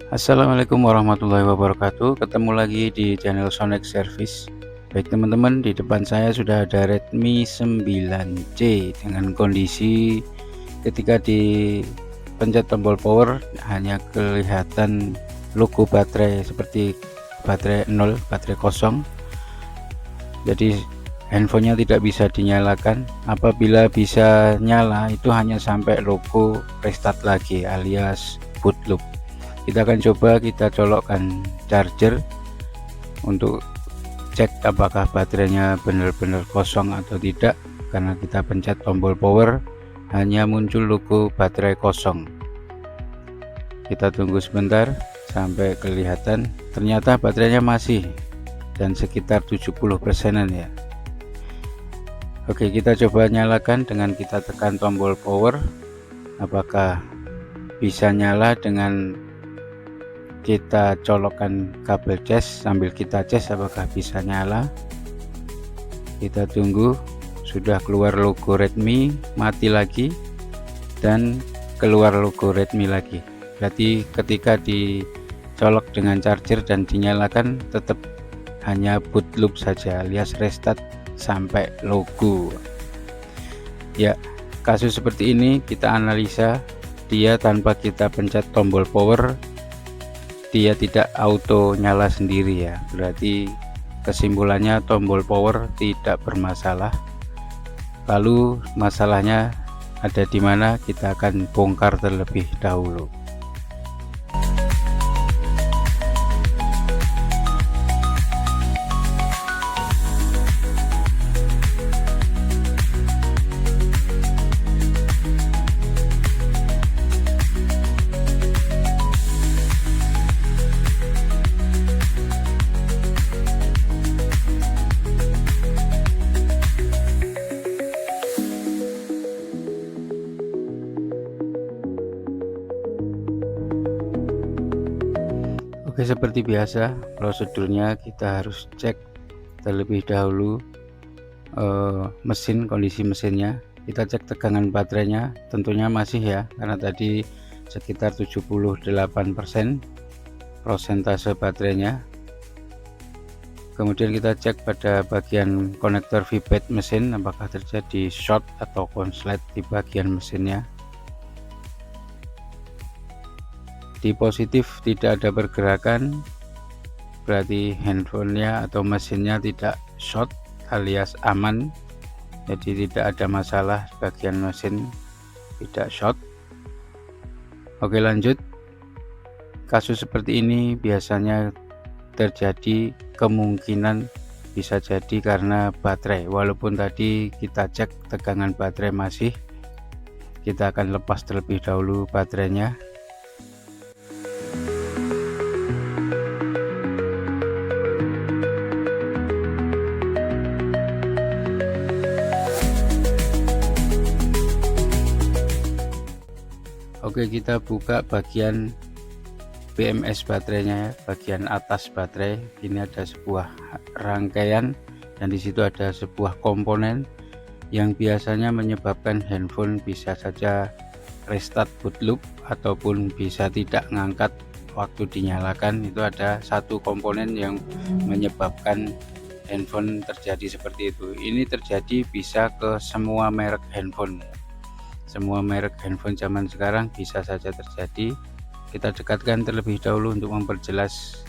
Assalamualaikum warahmatullahi wabarakatuh. Ketemu lagi di channel Sonic Service. Baik teman-teman, di depan saya sudah ada Redmi 9C dengan kondisi ketika dipencet tombol power hanya kelihatan logo baterai seperti baterai 0, baterai kosong. Jadi handphonenya tidak bisa dinyalakan. Apabila bisa nyala itu hanya sampai logo restart lagi alias boot loop. Kita akan coba kita colokkan charger untuk cek apakah baterainya benar-benar kosong atau tidak, karena kita pencet tombol power hanya muncul logo baterai kosong. Kita tunggu sebentar sampai kelihatan, ternyata baterainya masih dan sekitar 70%-an ya. Oke, kita coba nyalakan dengan kita tekan tombol power. Apakah bisa nyala dengan kita colokkan kabel cas sambil kita cas apakah bisa nyala. Kita tunggu, sudah keluar logo Redmi, mati lagi, dan keluar logo Redmi lagi. Berarti ketika dicolok dengan charger dan dinyalakan tetap hanya boot loop saja alias restart sampai logo. Ya, kasus seperti ini kita analisa, dia tanpa kita pencet tombol power dia tidak auto nyala sendiri ya. Berarti kesimpulannya tombol power tidak bermasalah. Lalu masalahnya ada di mana, kita akan bongkar terlebih dahulu. Oke, seperti biasa prosedurnya kita harus cek terlebih dahulu kondisi mesinnya. Kita cek tegangan baterainya, tentunya masih ya, karena tadi sekitar 78% prosentase baterainya. Kemudian kita cek pada bagian konektor VBAT mesin, apakah terjadi short atau konslet di bagian mesinnya. Di positif tidak ada pergerakan, berarti handphonenya atau mesinnya tidak short alias aman, jadi tidak ada masalah bagian mesin tidak short. Oke, lanjut. Kasus seperti ini biasanya terjadi, kemungkinan bisa jadi karena baterai. Walaupun tadi kita cek tegangan baterai masih, kita akan lepas terlebih dahulu baterainya. Oke, kita buka bagian BMS baterainya ya, bagian atas baterai. Ini ada sebuah rangkaian dan di situ ada sebuah komponen yang biasanya menyebabkan handphone bisa saja restart boot loop ataupun bisa tidak ngangkat waktu dinyalakan. Itu ada satu komponen yang menyebabkan handphone terjadi seperti itu. Ini terjadi bisa ke semua merek handphone. Semua merek handphone zaman sekarang bisa saja terjadi. Kita dekatkan terlebih dahulu untuk memperjelas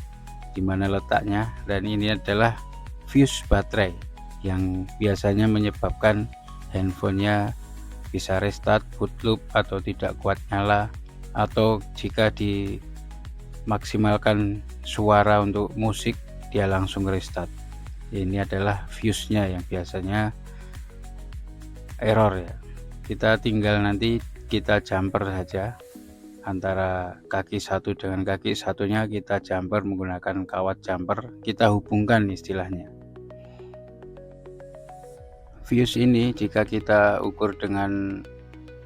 di mana letaknya. Dan ini adalah fuse baterai yang biasanya menyebabkan handphonenya bisa restart, boot loop, atau tidak kuat nyala, atau jika dimaksimalkan suara untuk musik dia langsung restart. Ini adalah fuse-nya yang biasanya error ya. Kita tinggal nanti kita jumper saja antara kaki satu dengan kaki satunya, kita jumper menggunakan kawat jumper, kita hubungkan istilahnya. Fuse ini jika kita ukur dengan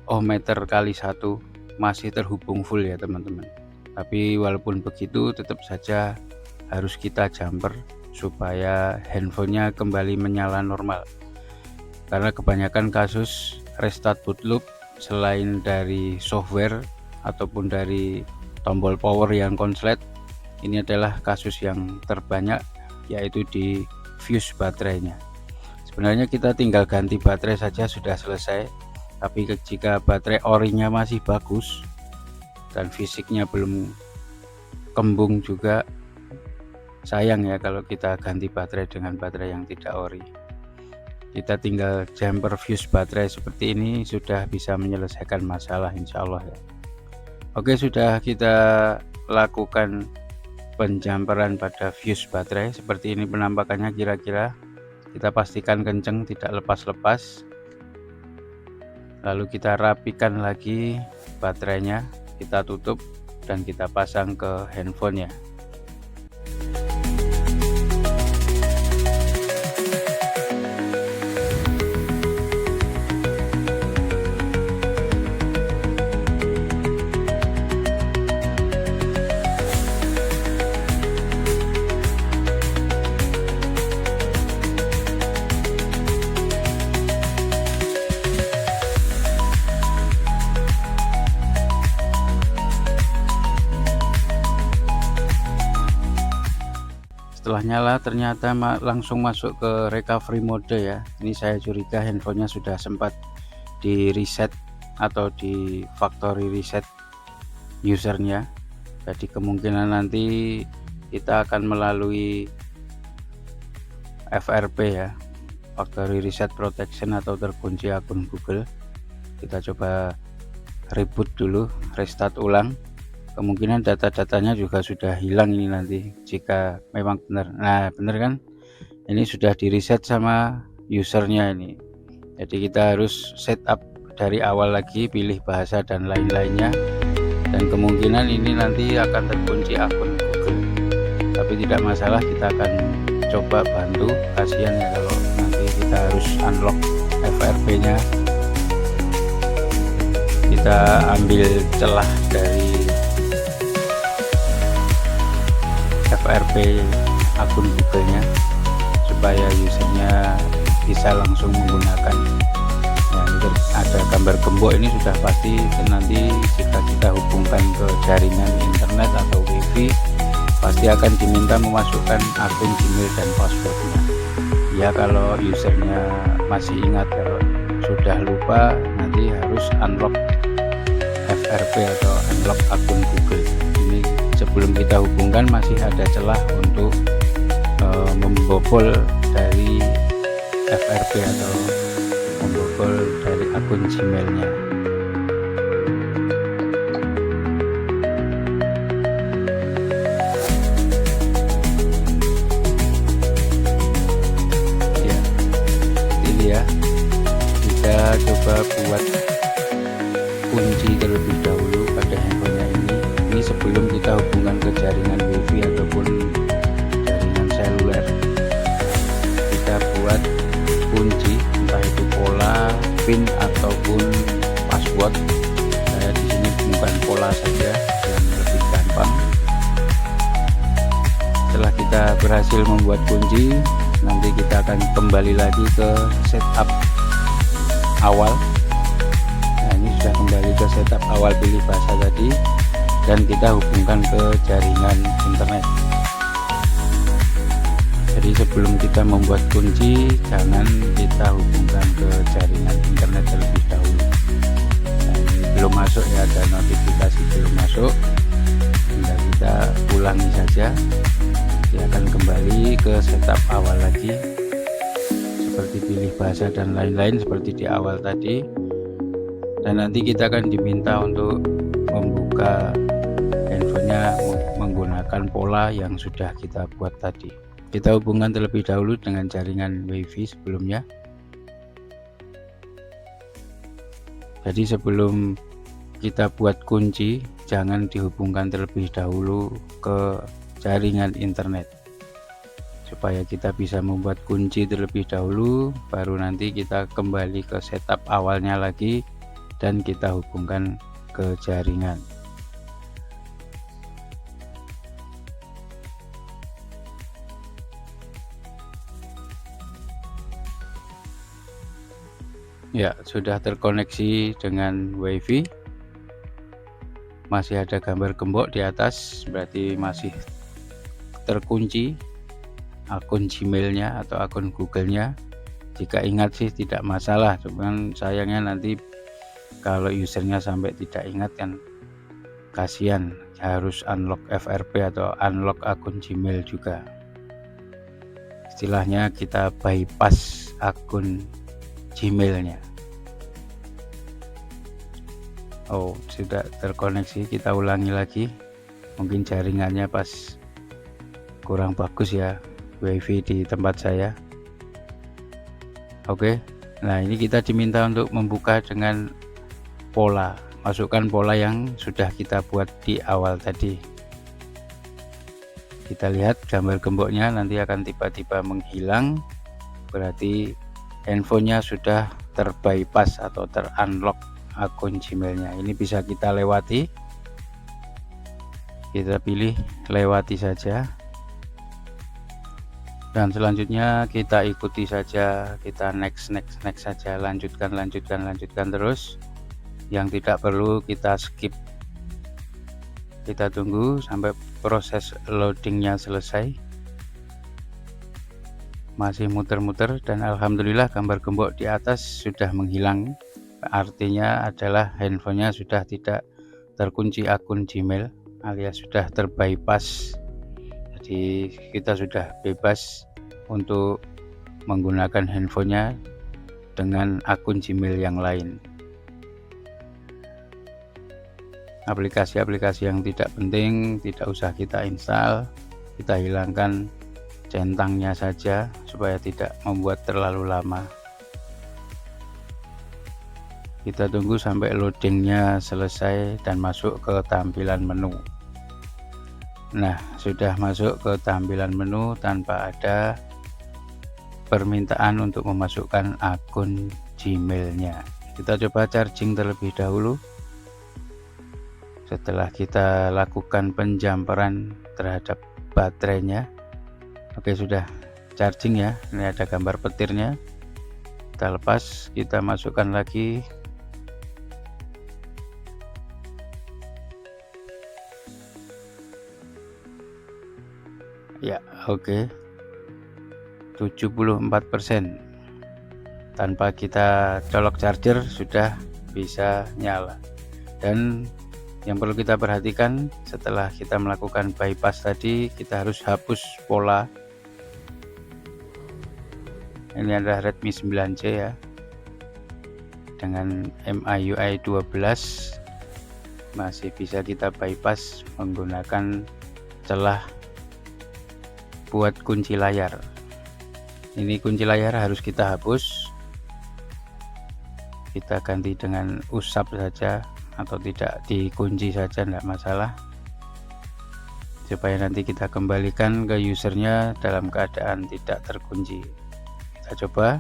ohmmeter kali 1 masih terhubung full ya teman-teman. Tapi walaupun begitu tetap saja harus kita jumper supaya handphonenya kembali menyala normal. Karena kebanyakan kasus restart boot loop selain dari software ataupun dari tombol power yang konslet. Ini adalah kasus yang terbanyak, yaitu di fuse baterainya. Sebenarnya kita tinggal ganti baterai saja sudah selesai, tapi jika baterai orinya masih bagus dan fisiknya belum kembung juga, sayang ya kalau kita ganti baterai dengan baterai yang tidak ori. Kita tinggal jumper fuse baterai seperti ini sudah bisa menyelesaikan masalah, insya Allah ya. Oke, sudah kita lakukan penjamperan pada fuse baterai. Seperti ini penampakannya kira-kira. Kita pastikan kenceng, tidak lepas-lepas. Lalu kita rapikan lagi baterainya, kita tutup dan kita pasang ke handphonenya. Setelah nyala ternyata langsung masuk ke recovery mode ya. Ini saya curiga handphonenya sudah sempat di reset atau di factory reset usernya. Jadi kemungkinan nanti kita akan melalui FRP ya, factory reset protection, atau terkunci akun Google. Kita coba reboot dulu, restart ulang. Kemungkinan data-datanya juga sudah hilang ini nanti jika memang benar. Nah, benar kan? Ini sudah di reset sama usernya ini. Jadi kita harus setup dari awal lagi, pilih bahasa dan lain-lainnya. Dan kemungkinan ini nanti akan terkunci akun Google. Tapi tidak masalah, kita akan coba bantu. Kasihan ya kalau nanti kita harus unlock FRP-nya. Kita ambil celah dari FRP akun Google-nya supaya usernya bisa langsung menggunakan. Nah, ini ada gambar gembok, ini sudah pasti nanti jika kita hubungkan ke jaringan internet atau wifi pasti akan diminta memasukkan akun Gmail dan passwordnya. Ya, kalau usernya masih ingat, kalau sudah lupa nanti harus unlock FRP atau unlock akun Google. Ini sebelum kita hubungkan masih ada celah untuk membobol dari FRP atau membobol dari akun Gmailnya. Ya, ini ya, kita coba buat kunci terlebih dahulu pada handphonenya ini sebelum kita hubungkan ke jaringan wifi ataupun jaringan seluler. Kita buat kunci, entah itu pola, pin ataupun password. Saya di sini bukan pola saja yang lebih gampang. Setelah kita berhasil membuat kunci, nanti kita akan kembali lagi ke setup awal. Sudah kembali ke setup awal, pilih bahasa tadi dan kita hubungkan ke jaringan internet. Jadi sebelum kita membuat kunci, jangan kita hubungkan ke jaringan internet terlebih dahulu. Nah, ini belum masuk ya, ada notifikasi belum masuk. Tinggal kita ulangi saja. Dia akan kembali ke setup awal lagi, seperti pilih bahasa dan lain-lain seperti di awal tadi. Dan nanti kita akan diminta untuk membuka handphonenya menggunakan pola yang sudah kita buat tadi. Kita hubungkan terlebih dahulu dengan jaringan wifi sebelumnya. Jadi sebelum kita buat kunci, jangan dihubungkan terlebih dahulu ke jaringan internet, supaya kita bisa membuat kunci terlebih dahulu, baru nanti kita kembali ke setup awalnya lagi dan kita hubungkan ke jaringan. Ya, sudah terkoneksi dengan wifi. masih ada gambar gembok di atas, berarti masih terkunci akun Gmailnya atau akun Google-nya. Jika ingat sih tidak masalah, cuman sayangnya nanti kalau usernya sampai tidak ingat kan kasihan, harus unlock FRP atau unlock akun Gmail juga. Istilahnya kita bypass akun Gmailnya. Oh, sudah terkoneksi, kita ulangi lagi. Mungkin jaringannya pas kurang bagus ya, WiFi di tempat saya. Oke, nah ini kita diminta untuk membuka dengan pola. Masukkan pola yang sudah kita buat di awal tadi. Kita lihat gambar gemboknya nanti akan tiba-tiba menghilang, berarti handphonenya sudah terbypass atau terunlock akun Gmailnya. Ini bisa kita lewati, kita pilih lewati saja, dan selanjutnya kita ikuti saja, kita next saja, lanjutkan terus. Yang tidak perlu kita skip, kita tunggu sampai proses loadingnya selesai. Masih muter-muter dan alhamdulillah gambar gembok di atas sudah menghilang, artinya adalah handphonenya sudah tidak terkunci akun Gmail alias sudah terbypass. Jadi kita sudah bebas untuk menggunakan handphonenya dengan akun Gmail yang lain. Aplikasi-aplikasi yang tidak penting tidak usah kita install, kita hilangkan centangnya saja supaya tidak membuat terlalu lama. Kita tunggu sampai loadingnya selesai dan masuk ke tampilan menu. Nah, sudah masuk ke tampilan menu tanpa ada permintaan untuk memasukkan akun Gmailnya. Kita coba charging terlebih dahulu. Setelah kita lakukan penjamperan terhadap baterainya, oke, sudah charging ya. Ini ada gambar petirnya, kita lepas, kita masukkan lagi. Ya, oke, 74%. Tanpa kita colok charger sudah bisa nyala. Dan yang perlu kita perhatikan, setelah kita melakukan bypass tadi, kita harus hapus pola. Ini adalah Redmi 9C ya, dengan MIUI 12 masih bisa kita bypass menggunakan celah buat kunci layar. Ini kunci layar harus kita hapus, kita ganti dengan usap saja atau tidak dikunci saja, tidak masalah, supaya nanti kita kembalikan ke usernya dalam keadaan tidak terkunci. Kita coba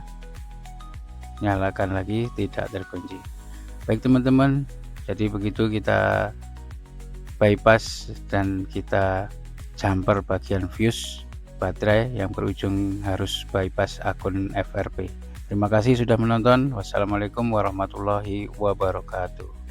nyalakan lagi, tidak terkunci. Baik teman-teman, jadi begitu kita bypass dan kita jumper bagian fuse baterai yang berujung harus bypass akun FRP. Terima kasih sudah menonton. Wassalamualaikum warahmatullahi wabarakatuh.